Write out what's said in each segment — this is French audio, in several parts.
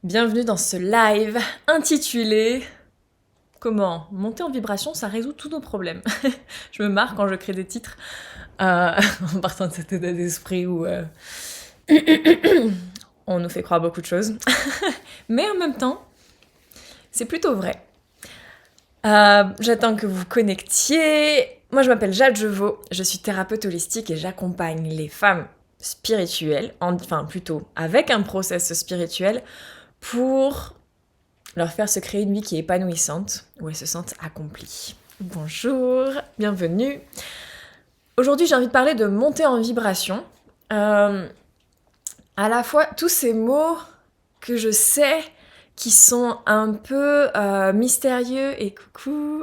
Bienvenue dans ce live intitulé Comment monter en vibration, ça résout tous nos problèmes. Je me marre quand je crée des titres en partant de cet état d'esprit où on nous fait croire beaucoup de choses. Mais en même temps, c'est plutôt vrai. J'attends que vous vous connectiez. Moi, je m'appelle Jade Jevaux, je suis thérapeute holistique et j'accompagne les femmes spirituelles, enfin plutôt avec un process spirituel, pour leur faire se créer une vie qui est épanouissante, où elles se sentent accomplies. Bonjour, bienvenue. Aujourd'hui, j'ai envie de parler de monter en vibration. À la fois, tous ces mots que je sais qui sont un peu mystérieux et coucou,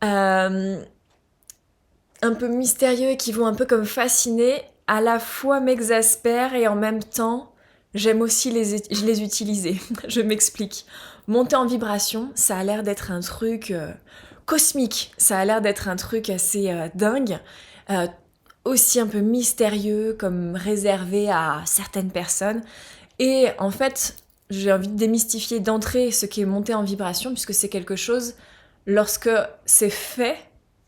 un peu mystérieux et qui vont un peu comme fasciner, à la fois m'exaspèrent et en même temps, j'aime aussi les utiliser. Je m'explique. Monter en vibration, ça a l'air d'être un truc cosmique, ça a l'air d'être un truc assez dingue, aussi un peu mystérieux, comme réservé à certaines personnes. Et en fait, j'ai envie de démystifier d'entrée ce qui est monter en vibration, puisque c'est quelque chose, lorsque c'est fait,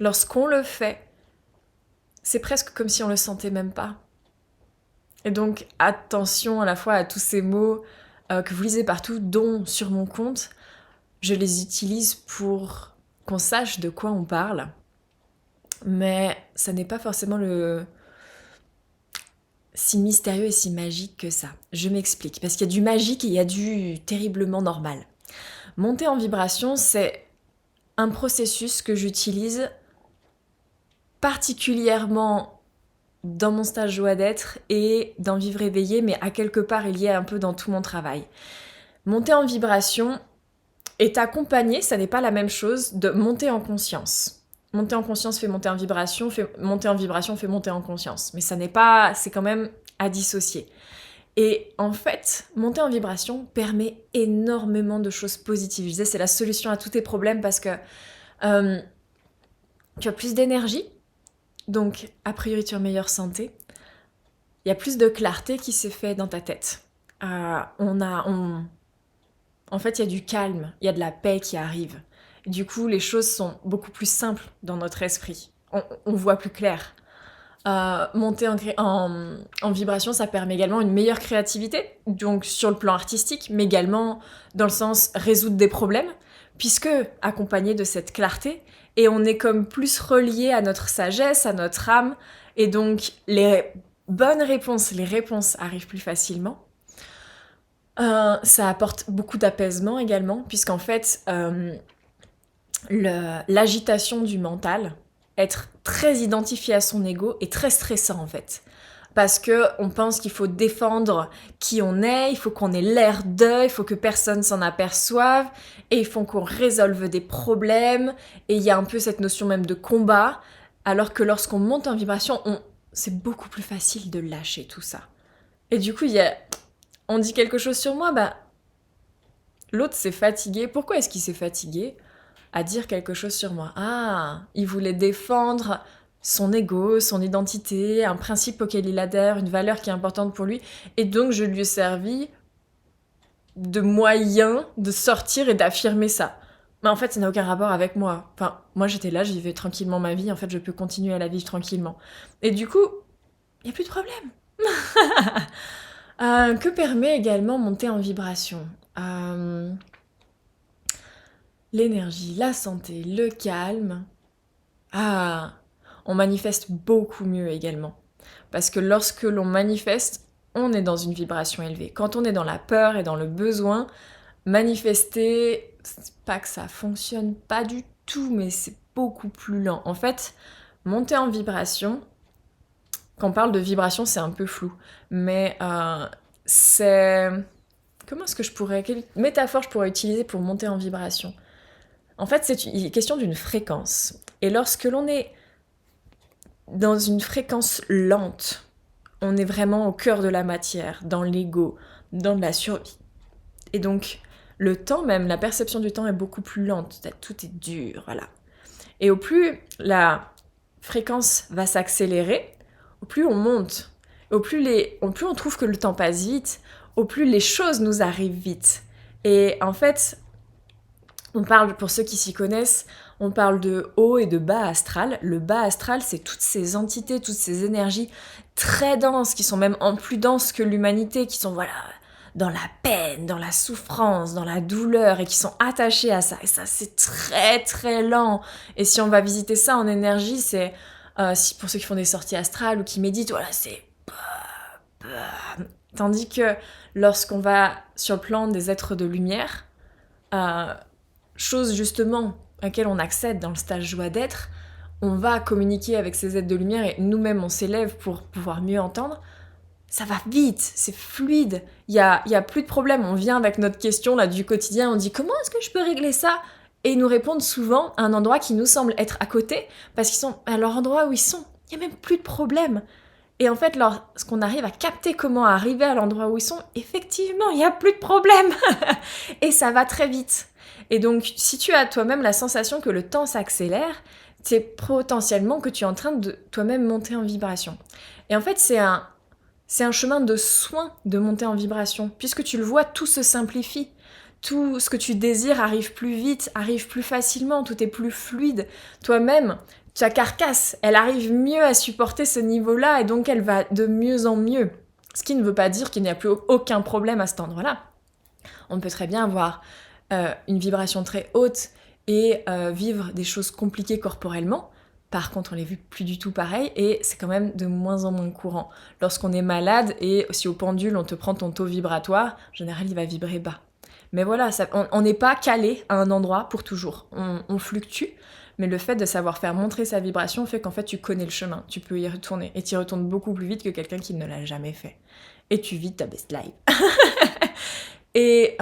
lorsqu'on le fait, c'est presque comme si on le sentait même pas. Et donc, attention à la fois à tous ces mots que vous lisez partout, dont sur mon compte. Je les utilise pour qu'on sache de quoi on parle, mais ça n'est pas forcément si mystérieux et si magique que ça. Je m'explique, parce qu'il y a du magique et il y a du terriblement normal. Monter en vibration, c'est un processus que j'utilise particulièrement dans mon stage joie d'être et dans Vivre éveillé, mais à quelque part il y a un peu dans tout mon travail. Monter en vibration est accompagné, ça n'est pas la même chose, de monter en conscience. Monter en conscience fait monter en vibration, monter en vibration fait monter en conscience. Mais ça n'est pas, c'est quand même à dissocier. Et en fait, monter en vibration permet énormément de choses positives. Je disais, c'est la solution à tous tes problèmes parce que tu as plus d'énergie, donc a priori tu es en meilleure santé. Il y a plus de clarté qui s'est fait dans ta tête. En fait, il y a du calme, il y a de la paix qui arrive. Du coup, les choses sont beaucoup plus simples dans notre esprit. On voit plus clair. Monter en vibration, ça permet également une meilleure créativité, donc sur le plan artistique, mais également dans le sens résoudre des problèmes, puisque accompagné de cette clarté, et on est comme plus relié à notre sagesse, à notre âme, et donc les bonnes réponses, les réponses arrivent plus facilement. Ça apporte beaucoup d'apaisement également, puisqu'en fait, l'agitation du mental, être très identifié à son ego, est très stressant en fait. Parce que on pense qu'il faut défendre qui on est, il faut qu'on ait l'air d'eux, il faut que personne s'en aperçoive, et il faut qu'on résolve des problèmes, et il y a un peu cette notion même de combat, alors que lorsqu'on monte en vibration, c'est beaucoup plus facile de lâcher tout ça. Et du coup, on dit quelque chose sur moi, l'autre s'est fatigué. Pourquoi est-ce qu'il s'est fatigué à dire quelque chose sur moi? Ah, il voulait défendre son ego, son identité, un principe auquel il adhère, une valeur qui est importante pour lui. Et donc, je lui ai servi de moyen de sortir et d'affirmer ça. Mais en fait, ça n'a aucun rapport avec moi. Enfin, moi, j'étais là, je vivais tranquillement ma vie. En fait, je peux continuer à la vivre tranquillement. Et du coup, il n'y a plus de problème. Que permet également monter en vibration? L'énergie, la santé, le calme. On manifeste beaucoup mieux également. Parce que lorsque l'on manifeste, on est dans une vibration élevée. Quand on est dans la peur et dans le besoin, manifester, c'est pas que ça fonctionne pas du tout, mais c'est beaucoup plus lent. En fait, monter en vibration, quand on parle de vibration, c'est un peu flou. Mais c'est... Comment est-ce que quelle métaphore je pourrais utiliser pour monter en vibration? En fait, c'est une question d'une fréquence. Et lorsque l'on est dans une fréquence lente, on est vraiment au cœur de la matière, dans l'ego, dans la survie. Et donc, le temps même, la perception du temps est beaucoup plus lente. Tout est dur, voilà. Et au plus la fréquence va s'accélérer, au plus on monte. Au plus on trouve que le temps passe vite, au plus les choses nous arrivent vite. Et en fait, on parle, pour ceux qui s'y connaissent, on parle de haut et de bas astral. Le bas astral, c'est toutes ces entités, toutes ces énergies très denses, qui sont même en plus denses que l'humanité, qui sont, voilà, dans la peine, dans la souffrance, dans la douleur, et qui sont attachées à ça. Et ça, c'est très très lent. Et si on va visiter ça en énergie, c'est, pour ceux qui font des sorties astrales ou qui méditent, voilà, c'est... Tandis que lorsqu'on va sur le plan des êtres de lumière, chose justement à laquelle on accède dans le stage joie d'être, on va communiquer avec ces êtres de lumière et nous-mêmes on s'élève pour pouvoir mieux entendre, ça va vite, c'est fluide, il y a plus de problème, on vient avec notre question là du quotidien, on dit comment est-ce que je peux régler ça ? Et ils nous répondent souvent à un endroit qui nous semble être à côté, parce qu'ils sont à leur endroit où ils sont, il n'y a même plus de problème. Et en fait, lorsqu'on arrive à capter comment arriver à l'endroit où ils sont, effectivement, il n'y a plus de problème. Et ça va très vite. Et donc, si tu as toi-même la sensation que le temps s'accélère, c'est potentiellement que tu es en train de toi-même monter en vibration. Et en fait, c'est un chemin de soin de monter en vibration. Puisque tu le vois, tout se simplifie. Tout ce que tu désires arrive plus vite, arrive plus facilement, tout est plus fluide. Toi-même, ta carcasse, elle arrive mieux à supporter ce niveau-là et donc elle va de mieux en mieux. Ce qui ne veut pas dire qu'il n'y a plus aucun problème à cet endroit-là. On peut très bien avoir une vibration très haute et vivre des choses compliquées corporellement. Par contre, on les vit plus du tout pareil et c'est quand même de moins en moins courant. Lorsqu'on est malade et si au pendule on te prend ton taux vibratoire, en général il va vibrer bas. Mais voilà, on n'est pas calé à un endroit pour toujours. On fluctue, mais le fait de savoir faire montrer sa vibration fait qu'en fait tu connais le chemin, tu peux y retourner. Et tu y retournes beaucoup plus vite que quelqu'un qui ne l'a jamais fait. Et tu vis ta best life. Et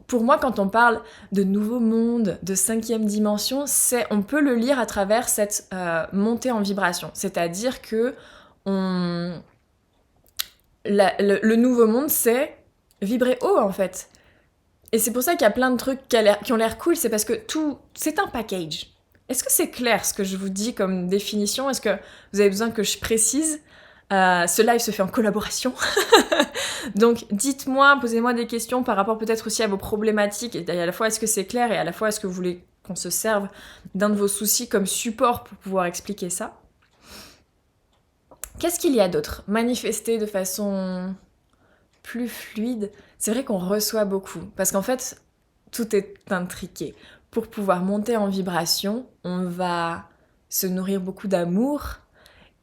pour moi, quand on parle de nouveau monde, de 5e dimension, on peut le lire à travers cette montée en vibration. C'est-à-dire que le nouveau monde, c'est vibrer haut en fait. Et c'est pour ça qu'il y a plein de trucs qui ont l'air cool, c'est parce que tout, c'est un package. Est-ce que c'est clair ce que je vous dis comme définition ? Est-ce que vous avez besoin que je précise ? Ce live se fait en collaboration. Donc dites-moi, posez-moi des questions par rapport peut-être aussi à vos problématiques. Et à la fois, est-ce que c'est clair ? Et à la fois, est-ce que vous voulez qu'on se serve d'un de vos soucis comme support pour pouvoir expliquer ça ? Qu'est-ce qu'il y a d'autre ? Manifester de façon plus fluide. C'est vrai qu'on reçoit beaucoup, parce qu'en fait, tout est intriqué. Pour pouvoir monter en vibration, on va se nourrir beaucoup d'amour,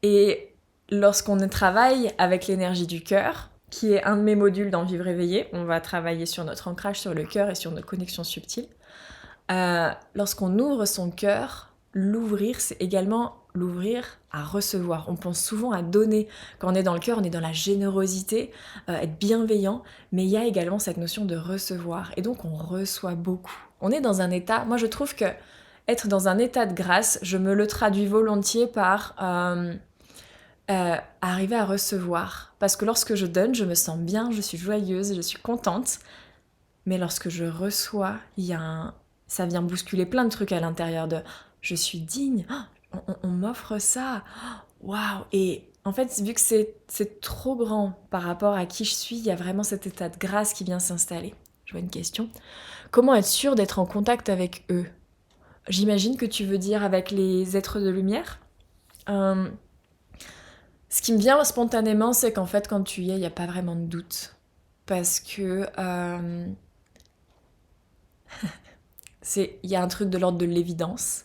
et lorsqu'on travaille avec l'énergie du cœur, qui est un de mes modules dans Vivre éveillé, on va travailler sur notre ancrage sur le cœur et sur nos connexions subtiles. Lorsqu'on ouvre son cœur, l'ouvrir, c'est également l'ouvrir à recevoir. On pense souvent à donner. Quand on est dans le cœur, on est dans la générosité, être bienveillant, mais il y a également cette notion de recevoir. Et donc on reçoit beaucoup. On est dans un état, moi je trouve que être dans un état de grâce, je me le traduis volontiers par arriver à recevoir. Parce que lorsque je donne, je me sens bien, je suis joyeuse, je suis contente. Mais lorsque je reçois, ça vient bousculer plein de trucs à l'intérieur de « je suis digne, on m'offre ça, waouh !» Et en fait, vu que c'est trop grand par rapport à qui je suis, il y a vraiment cet état de grâce qui vient s'installer. Je vois une question. Comment être sûr d'être en contact avec eux ? J'imagine que tu veux dire avec les êtres de lumière. Ce qui me vient spontanément, c'est qu'en fait, quand tu y es, il n'y a pas vraiment de doute. Parce que... il y a un truc de l'ordre de l'évidence.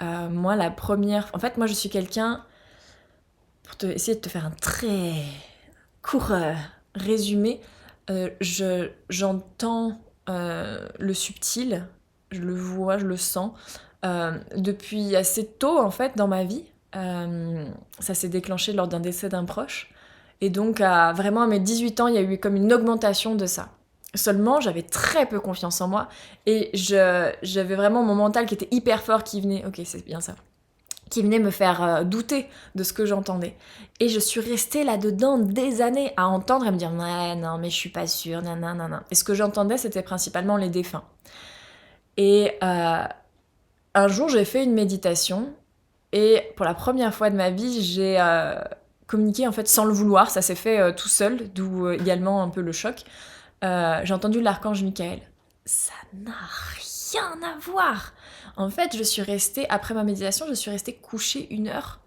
Moi, la première... En fait, moi, je suis quelqu'un... Pour essayer de te faire un très court résumé, j'entends le subtil, je le vois, je le sens, depuis assez tôt, en fait, dans ma vie. Ça s'est déclenché lors d'un décès d'un proche. Et donc, vraiment, à mes 18 ans, il y a eu comme une augmentation de ça. Seulement, j'avais très peu confiance en moi et j'avais vraiment mon mental qui était hyper fort qui venait, ok c'est bien ça, qui venait me faire douter de ce que j'entendais. Et je suis restée là-dedans des années à entendre et me dire ouais non mais je suis pas sûre, nanana. Et ce que j'entendais c'était principalement les défunts. Et un jour j'ai fait une méditation et pour la première fois de ma vie j'ai communiqué en fait sans le vouloir, ça s'est fait tout seul, d'où également un peu le choc. J'ai entendu l'archange Michael. Ça n'a rien à voir. En fait, après ma méditation, je suis restée couchée 1 heure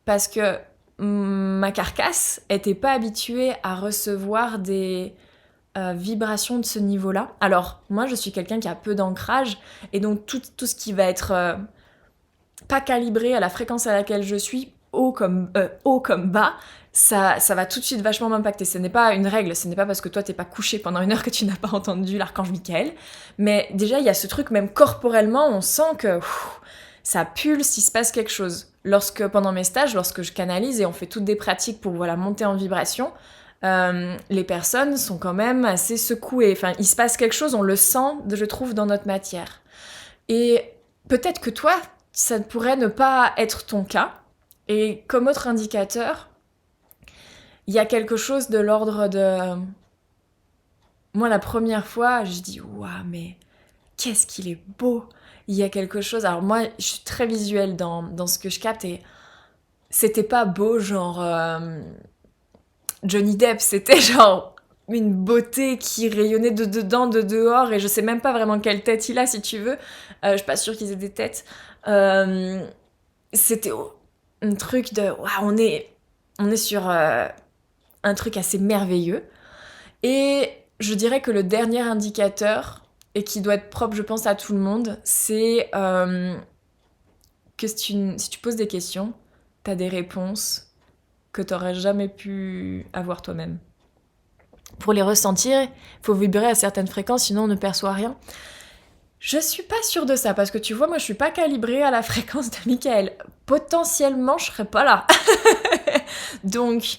parce que ma carcasse était pas habituée à recevoir des vibrations de ce niveau-là. Alors, moi, je suis quelqu'un qui a peu d'ancrage, et donc tout ce qui va être pas calibré à la fréquence à laquelle je suis, haut comme bas, ça va tout de suite vachement m'impacter. Ce n'est pas une règle, ce n'est pas parce que toi t'es pas couché pendant 1 heure que tu n'as pas entendu l'archange Michael, mais déjà il y a ce truc, même corporellement, on sent que ça pulse, il se passe quelque chose. Pendant mes stages, lorsque je canalise et on fait toutes des pratiques pour monter en vibration, les personnes sont quand même assez secouées. Enfin, il se passe quelque chose, on le sent, je trouve, dans notre matière. Et peut-être que toi, ça pourrait ne pas être ton cas. Et comme autre indicateur, il y a quelque chose de l'ordre de... Moi, la première fois, je dis « Waouh, mais qu'est-ce qu'il est beau !» Il y a quelque chose... Alors moi, je suis très visuelle dans ce que je capte, et c'était pas beau genre Johnny Depp, c'était genre une beauté qui rayonnait de dedans, de dehors, et je sais même pas vraiment quelle tête il a, si tu veux. Je suis pas sûre qu'ils aient des têtes. C'était un truc de... Waouh, on est sur un truc assez merveilleux. Et je dirais que le dernier indicateur, et qui doit être propre, je pense, à tout le monde, c'est que si tu poses des questions, t'as des réponses que t'aurais jamais pu avoir toi-même. Pour les ressentir, il faut vibrer à certaines fréquences, sinon on ne perçoit rien. Je suis pas sûre de ça, parce que tu vois, moi je suis pas calibrée à la fréquence de Michael. Potentiellement, je serais pas là. Donc,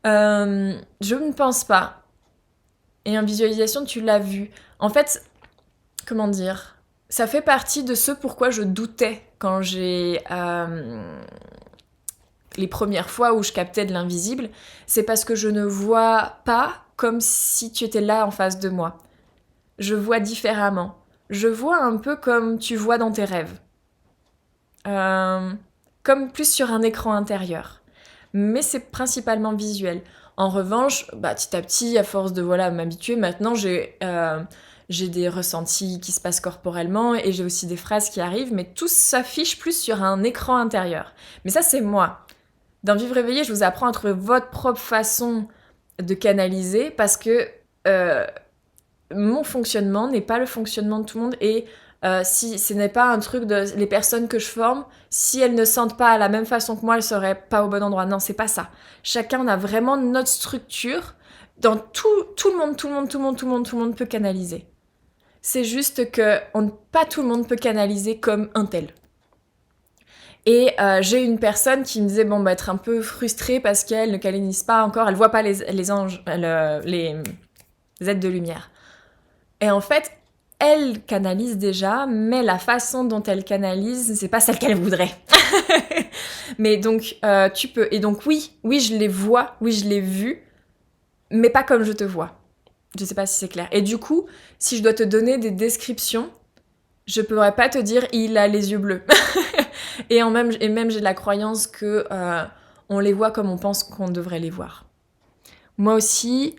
je ne pense pas. Et en visualisation, tu l'as vu. En fait, comment dire, ça fait partie de ce pourquoi je doutais quand j'ai... les premières fois où je captais de l'invisible, c'est parce que je ne vois pas comme si tu étais là en face de moi. Je vois différemment. Je vois un peu comme tu vois dans tes rêves. Comme plus sur un écran intérieur. Mais c'est principalement visuel. En revanche, petit à petit, à force de m'habituer, maintenant j'ai des ressentis qui se passent corporellement, et j'ai aussi des phrases qui arrivent, mais tout s'affiche plus sur un écran intérieur. Mais ça, c'est moi. Dans Vivre éveillé, je vous apprends à trouver votre propre façon de canaliser, parce que mon fonctionnement n'est pas le fonctionnement de tout le monde, et si ce n'est pas un truc de les personnes que je forme, si elles ne sentent pas à la même façon que moi, elles seraient pas au bon endroit. Non, c'est pas ça. Chacun a vraiment notre structure. Dans tout le monde peut canaliser. C'est juste que pas tout le monde peut canaliser comme un tel. Et j'ai une personne qui me disait être un peu frustrée parce qu'elle ne canalise pas encore, elle voit pas les anges, les êtres de lumière. Et en fait, elle canalise déjà, mais la façon dont elle canalise, c'est pas celle qu'elle voudrait. Mais donc, tu peux. Et donc, oui, je les vois, oui, je les vu, mais pas comme je te vois. Je sais pas si c'est clair. Et du coup, si je dois te donner des descriptions, je pourrais pas te dire il a les yeux bleus. et même j'ai la croyance que on les voit comme on pense qu'on devrait les voir. Moi aussi,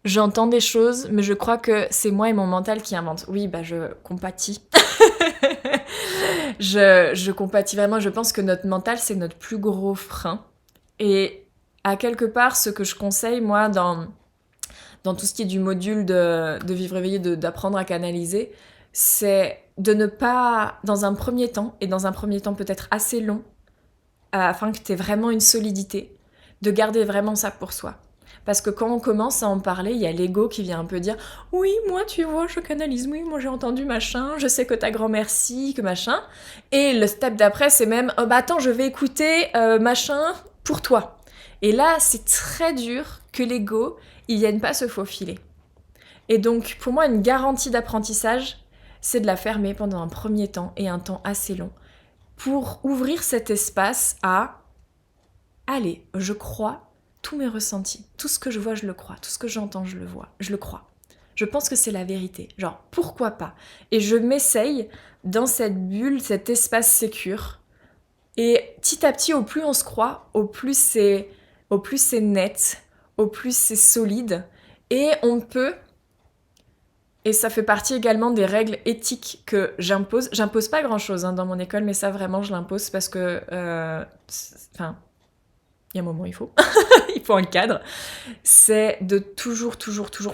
j'entends des choses, mais je crois que c'est moi et mon mental qui inventent. Oui, je compatis. je compatis vraiment. Je pense que notre mental, c'est notre plus gros frein. Et à quelque part, ce que je conseille, moi, dans tout ce qui est du module de Vivre éveillé, d'apprendre à canaliser, c'est de ne pas, dans un premier temps peut-être assez long, afin que tu aies vraiment une solidité, de garder vraiment ça pour soi. Parce que quand on commence à en parler, il y a l'ego qui vient un peu dire « Oui, moi, tu vois, je canalise, oui, moi, j'ai entendu machin, je sais que ta grand-mère si, que machin. » Et le step d'après, c'est même « attends, je vais écouter machin pour toi. » Et là, c'est très dur que l'ego, il vienne pas se faufiler. Et donc, pour moi, une garantie d'apprentissage, c'est de la fermer pendant un premier temps, et un temps assez long, pour ouvrir cet espace à « Allez, je crois tous mes ressentis, tout ce que je vois, je le crois, tout ce que j'entends, je le vois, je le crois. Je pense que c'est la vérité, genre pourquoi pas. Et je m'essaye dans cette bulle, cet espace sécure. Et petit à petit, au plus on se croit, au plus au plus c'est net, au plus c'est solide, et on peut, et ça fait partie également des règles éthiques que j'impose. J'impose pas grand-chose dans mon école, mais ça vraiment je l'impose parce que, enfin, il y a un moment il faut, il faut un cadre. C'est de toujours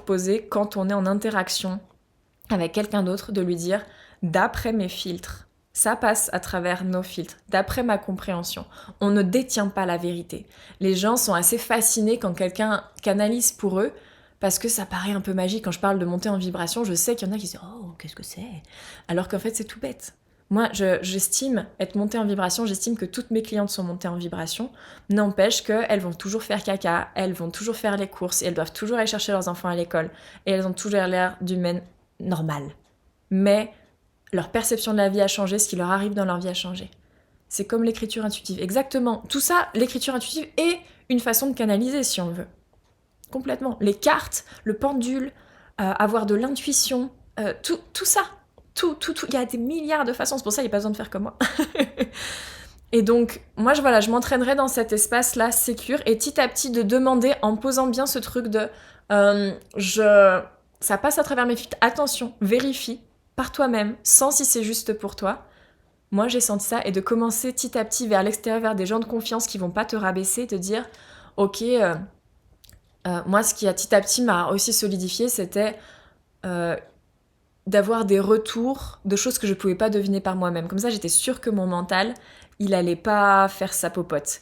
poser quand on est en interaction avec quelqu'un d'autre, de lui dire d'après mes filtres. Ça passe à travers nos filtres, d'après ma compréhension. On ne détient pas la vérité. Les gens sont assez fascinés quand quelqu'un canalise pour eux, parce que ça paraît un peu magique. Quand je parle de monter en vibration, je sais qu'il y en a qui disent « Oh, qu'est-ce que c'est ?» Alors qu'en fait, c'est tout bête. Moi, j'estime être montée en vibration, j'estime que toutes mes clientes sont montées en vibration, n'empêche qu'elles vont toujours faire caca, elles vont toujours faire les courses, et elles doivent toujours aller chercher leurs enfants à l'école, et elles ont toujours l'air d'humaines normales. Mais leur perception de la vie a changé, ce qui leur arrive dans leur vie a changé. C'est comme l'écriture intuitive. Exactement. Tout ça, l'écriture intuitive est une façon de canaliser, si on veut. Complètement. Les cartes, le pendule, avoir de l'intuition, tout ça. Tout. Il y a des milliards de façons. C'est pour ça qu'il n'y a pas besoin de faire comme moi. Et donc, moi, je m'entraînerai dans cet espace-là, sécure, et petit à petit de demander, en posant bien ce truc de... ça passe à travers mes filtres. Attention, vérifie par toi-même, sans si c'est juste pour toi. Moi, j'ai senti ça, et de commencer petit à petit vers l'extérieur, vers des gens de confiance qui vont pas te rabaisser, te dire, ok, moi, ce qui a petit à petit m'a aussi solidifié, c'était d'avoir des retours de choses que je pouvais pas deviner par moi-même. Comme ça, j'étais sûre que mon mental, il allait pas faire sa popote.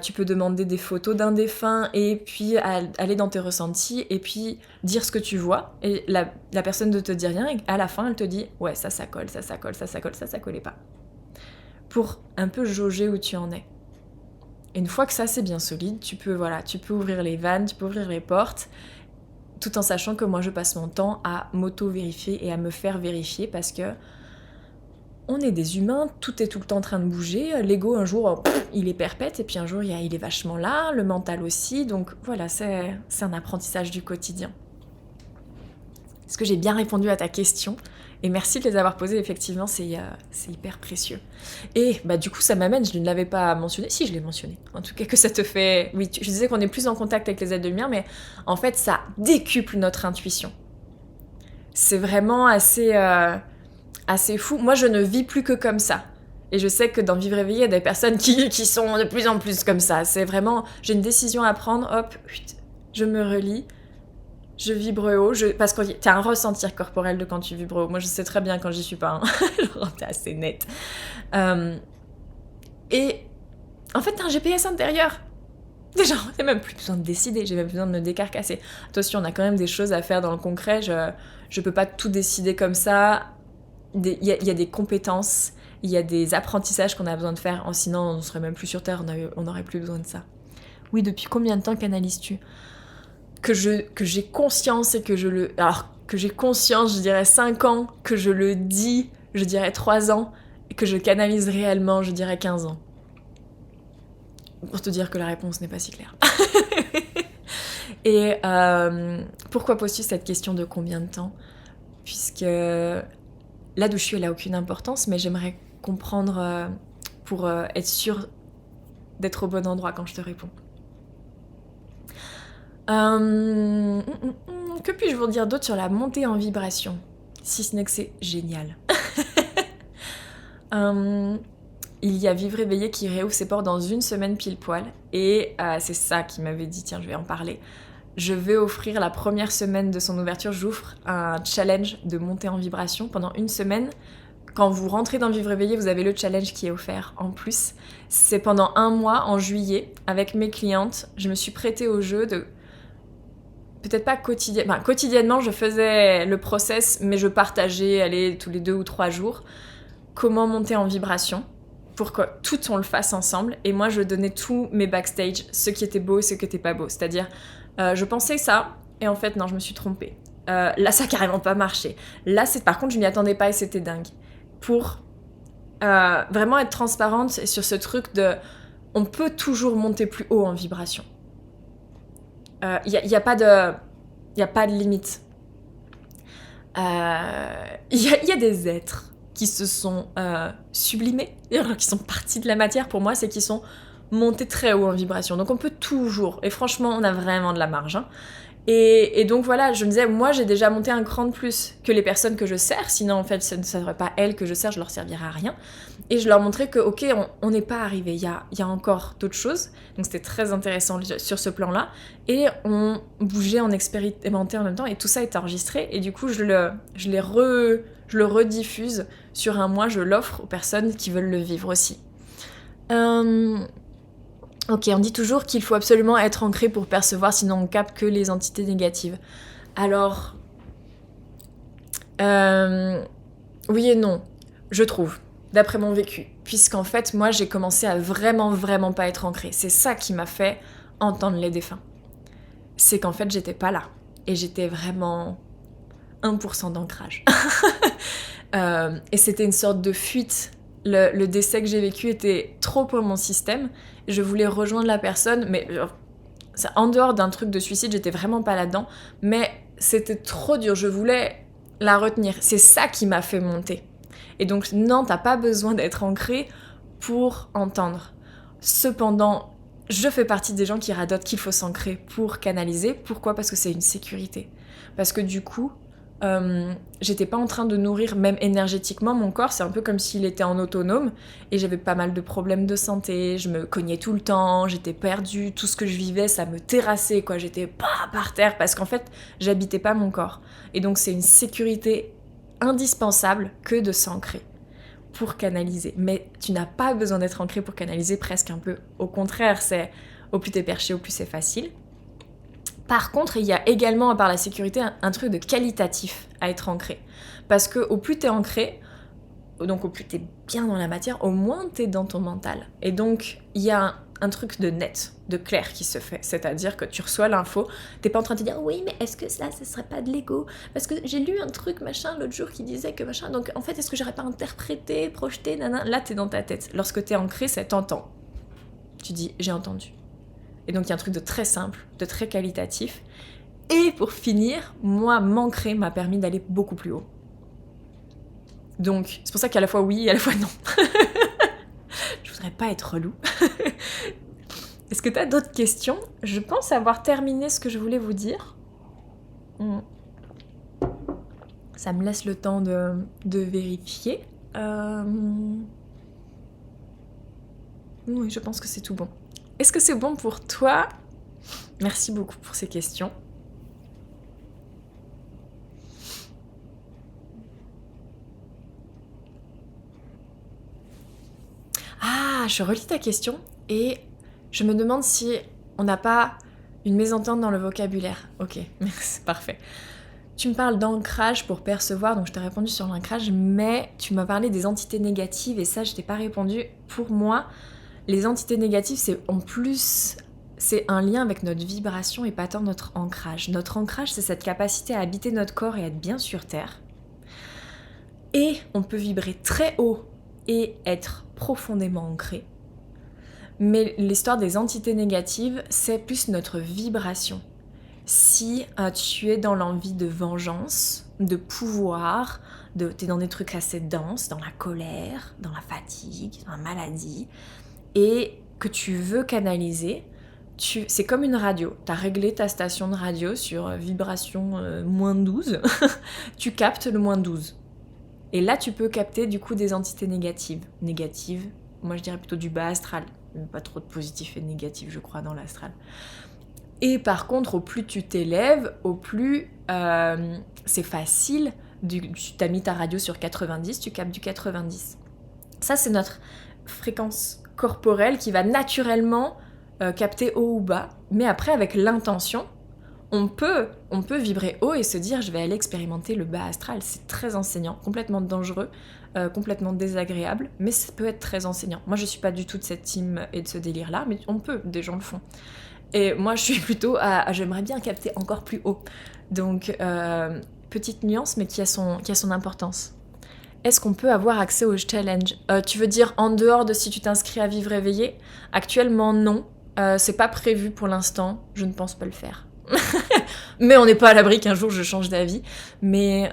Tu peux demander des photos d'un défunt et puis aller dans tes ressentis et puis dire ce que tu vois. Et la personne ne te dit rien et à la fin, elle te dit « Ouais, ça colle, ça colle, ça collait pas. » Pour un peu jauger où tu en es. Et une fois que ça, c'est bien solide, tu peux ouvrir les vannes, tu peux ouvrir les portes, tout en sachant que moi, je passe mon temps à m'auto-vérifier et à me faire vérifier parce que on est des humains, tout est tout le temps en train de bouger. L'ego, un jour, il est perpète, et puis un jour, il est vachement là, le mental aussi. Donc voilà, c'est un apprentissage du quotidien. Est-ce que j'ai bien répondu à ta question ? Et merci de les avoir posées, effectivement, c'est hyper précieux. Et bah, du coup, ça m'amène, je ne l'avais pas mentionné, si je l'ai mentionné, en tout cas que ça te fait... Oui, je disais qu'on est plus en contact avec les êtres de lumière, mais en fait, ça décuple notre intuition. C'est vraiment assez fou. Moi, je ne vis plus que comme ça. Et je sais que dans Vivre éveillé, il y a des personnes qui sont de plus en plus comme ça. C'est vraiment, j'ai une décision à prendre, hop, je me relie, je vibre haut, parce que t'as un ressentir corporel de quand tu vibres haut. Moi, je sais très bien quand j'y suis pas. Genre, t'es assez nette. Et en fait, t'as un GPS intérieur. Déjà, j'ai même plus besoin de décider, j'ai même besoin de me décarcasser. Attention, on a quand même des choses à faire dans le concret. Je peux pas tout décider comme ça. Il y a des compétences, il y a des apprentissages qu'on a besoin de faire, sinon on ne serait même plus sur Terre, on n'aurait plus besoin de ça. Oui, depuis combien de temps canalises-tu ? Que j'ai conscience et que je le... Alors, que j'ai conscience, je dirais 5 ans, que je le dis, je dirais 3 ans, et que je canalise réellement, je dirais 15 ans. Pour te dire que la réponse n'est pas si claire. Et pourquoi poses-tu cette question de combien de temps ? Puisque... Là d'où je suis, elle n'a aucune importance, mais j'aimerais comprendre pour être sûre d'être au bon endroit quand je te réponds. Que puis-je vous dire d'autre sur la montée en vibration ? Si ce n'est que c'est génial. Il y a Vivre éveillé qui réouvre ses portes dans 1 semaine pile poil, et c'est ça qui m'avait dit, tiens, je vais en parler. Je vais offrir la première semaine de son ouverture, j'offre un challenge de montée en vibration pendant 1 semaine. Quand vous rentrez dans Vivre éveillé, vous avez le challenge qui est offert en plus. C'est pendant 1 mois, en juillet, avec mes clientes. Je me suis prêtée au jeu de... Peut-être pas quotidiennement. Enfin, quotidiennement, je faisais le process, mais je partageais, tous les 2 ou 3 jours, comment monter en vibration pour que tout on le fasse ensemble. Et moi, je donnais tous mes backstage, ce qui était beau et ce qui n'était pas beau. C'est-à-dire... je pensais ça, et en fait, non, je me suis trompée. Là, ça a carrément pas marché. Là, par contre, je m'y attendais pas et c'était dingue. Pour vraiment être transparente sur ce truc de... On peut toujours monter plus haut en vibration. Y a pas de limite. Il y a des êtres qui se sont sublimés, qui sont partis de la matière. Pour moi, c'est qu'ils sont monter très haut en vibration. Donc on peut toujours, et franchement on a vraiment de la marge, hein. Et donc voilà, je me disais, moi j'ai déjà monté un cran de plus que les personnes que je sers, sinon en fait ce ne serait pas elles que je sers, je leur servirais à rien. Et je leur montrais que ok, on n'est pas arrivé, il y a encore d'autres choses. Donc c'était très intéressant sur ce plan-là. Et on bougeait, on expérimentait en même temps, et tout ça est enregistré. Et du coup je le rediffuse sur un mois, je l'offre aux personnes qui veulent le vivre aussi. Ok, on dit toujours qu'il faut absolument être ancré pour percevoir, sinon on capte que les entités négatives. Alors, oui et non, je trouve, d'après mon vécu. Puisqu'en fait, moi, j'ai commencé à vraiment pas être ancrée. C'est ça qui m'a fait entendre les défunts. C'est qu'en fait, j'étais pas là. Et j'étais vraiment 1% d'ancrage. Et c'était une sorte de fuite. Le décès que j'ai vécu était trop pour mon système. Je voulais rejoindre la personne, mais en dehors d'un truc de suicide, j'étais vraiment pas là-dedans. Mais c'était trop dur, je voulais la retenir. C'est ça qui m'a fait monter. Et donc non, t'as pas besoin d'être ancré pour entendre. Cependant, je fais partie des gens qui radotent qu'il faut s'ancrer pour canaliser. Pourquoi ? Parce que c'est une sécurité. Parce que du coup, j'étais pas en train de nourrir même énergétiquement mon corps, c'est un peu comme s'il était en autonome et j'avais pas mal de problèmes de santé, je me cognais tout le temps, j'étais perdue, tout ce que je vivais ça me terrassait quoi, j'étais pas par terre parce qu'en fait j'habitais pas mon corps. Et donc c'est une sécurité indispensable que de s'ancrer pour canaliser. Mais tu n'as pas besoin d'être ancré pour canaliser, presque un peu au contraire, c'est au plus t'es perché, au plus c'est facile. Par contre, il y a également, à part la sécurité, un truc de qualitatif à être ancré. Parce que au plus t'es ancré, donc au plus t'es bien dans la matière, au moins t'es dans ton mental. Et donc, il y a un truc de net, de clair qui se fait. C'est-à-dire que tu reçois l'info, t'es pas en train de te dire « Oui, mais est-ce que ça serait pas de l'ego ? Parce que j'ai lu un truc, machin, l'autre jour qui disait que machin, donc en fait, est-ce que j'aurais pas interprété, projeté, nanana ?» Là, t'es dans ta tête. Lorsque t'es ancré, c'est t'entends. Tu dis « J'ai entendu ». Et donc il y a un truc de très simple, de très qualitatif. Et pour finir, moi, m'ancrer m'a permis d'aller beaucoup plus haut. Donc c'est pour ça qu'à la fois oui et à la fois non. Je voudrais pas être relou. Est-ce que t'as d'autres questions ? Je pense avoir terminé ce que je voulais vous dire. Ça me laisse le temps de vérifier. Oui, je pense que c'est tout bon. Est-ce que c'est bon pour toi ? Merci beaucoup pour ces questions. Ah, je relis ta question et je me demande si on n'a pas une mésentente dans le vocabulaire. Ok, c'est parfait. Tu me parles d'ancrage pour percevoir, donc je t'ai répondu sur l'ancrage, mais tu m'as parlé des entités négatives et ça, je t'ai pas répondu. Pour moi, les entités négatives, c'est un lien avec notre vibration et pas tant notre ancrage. Notre ancrage, c'est cette capacité à habiter notre corps et être bien sur Terre. Et on peut vibrer très haut et être profondément ancré. Mais l'histoire des entités négatives, c'est plus notre vibration. Si tu es dans l'envie de vengeance, de pouvoir, t'es dans des trucs assez denses, dans la colère, dans la fatigue, dans la maladie, et que tu veux canaliser, c'est comme une radio. Tu as réglé ta station de radio sur vibration moins 12, tu captes le moins 12. Et là, tu peux capter du coup des entités négatives. Négatives, moi je dirais plutôt du bas astral. Pas trop de positif et de négatif, je crois, dans l'astral. Et par contre, au plus tu t'élèves, au plus c'est facile. Tu as mis ta radio sur 90, tu captes du 90. Ça, c'est notre fréquence corporelle qui va naturellement capter haut ou bas. Mais après, avec l'intention, on peut vibrer haut et se dire je vais aller expérimenter le bas astral. C'est très enseignant, complètement dangereux, complètement désagréable, mais ça peut être très enseignant. Moi je suis pas du tout de cette team et de ce délire là, mais on peut, des gens le font. Et moi je suis plutôt à j'aimerais bien capter encore plus haut. Donc petite nuance mais qui a son importance. Est-ce qu'on peut avoir accès au challenge ? Tu veux dire en dehors de si tu t'inscris à Vivre éveillé ? Actuellement non, c'est pas prévu pour l'instant, je ne pense pas le faire. Mais on n'est pas à l'abri qu'un jour je change d'avis. Mais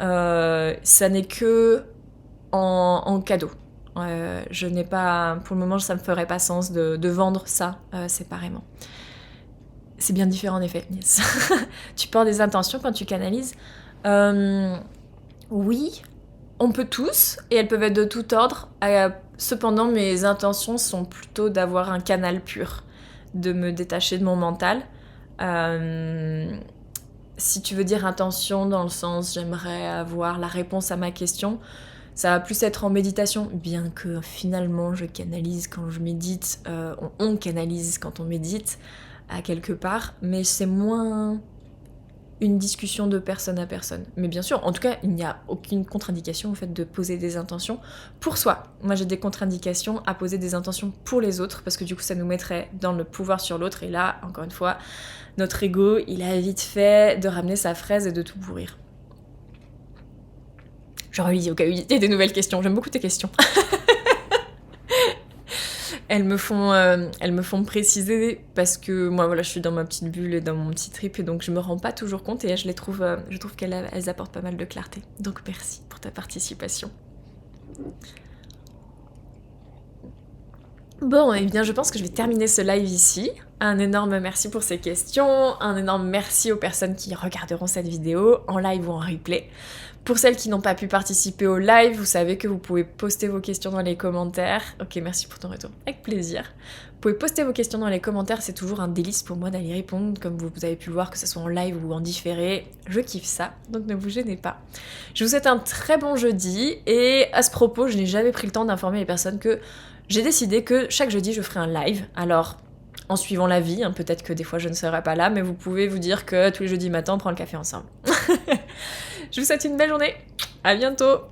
ça n'est que en cadeau. Je n'ai pas, pour le moment, ça me ferait pas sens de vendre ça séparément. C'est bien différent en effet, yes. Tu portes des intentions quand tu canalises. Oui, on peut tous, et elles peuvent être de tout ordre. Cependant, mes intentions sont plutôt d'avoir un canal pur, de me détacher de mon mental. Si tu veux dire intention dans le sens j'aimerais avoir la réponse à ma question, ça va plus être en méditation, bien que finalement je canalise quand je médite, on canalise quand on médite à quelque part, mais c'est moins une discussion de personne à personne. Mais bien sûr, en tout cas, il n'y a aucune contre-indication au fait de poser des intentions pour soi. Moi, j'ai des contre-indications à poser des intentions pour les autres, parce que du coup, ça nous mettrait dans le pouvoir sur l'autre, et là, encore une fois, notre ego, il a vite fait de ramener sa fraise et de tout pourrir. Je relis au cas où il y a des nouvelles questions. J'aime beaucoup tes questions. Elles me font préciser parce que moi voilà je suis dans ma petite bulle et dans mon petit trip et donc je me rends pas toujours compte et je trouve qu'elles apportent pas mal de clarté. Donc merci pour ta participation. Bon, eh bien je pense que je vais terminer ce live ici. Un énorme merci pour ces questions, un énorme merci aux personnes qui regarderont cette vidéo en live ou en replay. Pour celles qui n'ont pas pu participer au live, vous savez que vous pouvez poster vos questions dans les commentaires. Ok, merci pour ton retour, avec plaisir. Vous pouvez poster vos questions dans les commentaires, c'est toujours un délice pour moi d'aller répondre, comme vous avez pu voir, que ce soit en live ou en différé. Je kiffe ça, donc ne vous gênez pas. Je vous souhaite un très bon jeudi, et à ce propos, je n'ai jamais pris le temps d'informer les personnes que j'ai décidé que chaque jeudi, je ferai un live. Alors, en suivant la vie, peut-être que des fois je ne serai pas là, mais vous pouvez vous dire que tous les jeudis matin, on prend le café ensemble. Je vous souhaite une belle journée, à bientôt!